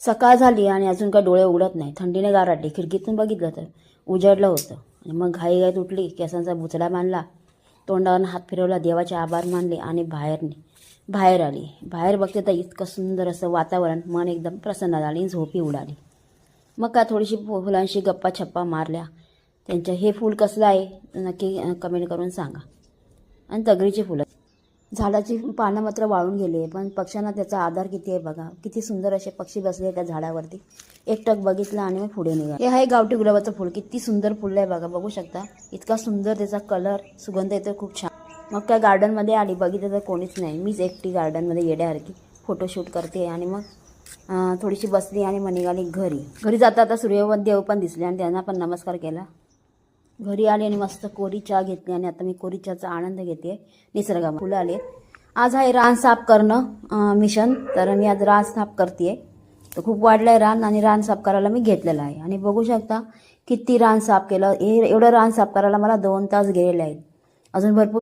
सकाळ झाली आणि अजून काय डोळे उघडत नाही. थंडीने गारटली. खिडकीतून बघितलं तर उजाडलं होतं. आणि मग घाईघाईत उठली, केसांचा बुचडा बांधला, तोंडावरून हात फिरवला, देवाचे आभार मानले आणि बाहेर आली. बाहेर बघते तर इतकं सुंदर असं वातावरण, मन एकदम प्रसन्न झालं आणि झोपी उडाली. मग काय थोडीशी फुलांशी गप्पा छप्पा मारल्या. त्यांचं हे फूल कसलं आहे नक्की कमेंट करून सांगा. आणि तगरीची फुलं, झाडाची पानं मात्र वाळून गेली, पण पक्ष्यांना त्याचा आधार किती आहे बघा. किती सुंदर असे पक्षी बसले त्या झाडावरती. एकटक बघितलं आणि मग पुढे निघाले. हे आहे गावठी गुलाबाचं फूल. किती सुंदर फुल आहे बघा, बघू शकता. इतका सुंदर त्याचा कलर, सुगंध येतो खूप छान. मग काय गार्डनमध्ये आली, बघितलं तर कोणीच नाही. मीच एकटी गार्डनमध्ये येड्यासारखी फोटोशूट करते. आणि मग थोडीशी बसली आणि मग निघाली घरी जाता आता सूर्यदेव पण दिसले आणि त्यांना पण नमस्कार केला. घरी आले आणि मस्त कोरी चहा घेतली आणि आता मी कोरी चहाचा आनंद घेते. निसर्गामध्ये फुलं आले. आज आहे रान साफ करणं मिशन, तर मी आज रान साफ करते. तर खूप वाढलंय रान आणि रान साफ करायला मी घेतलेलं आहे. आणि बघू शकता किती रान साफ केलं. एवढं रान साफ करायला मला 2 तास गेलेले आहेत. अजून भरपूर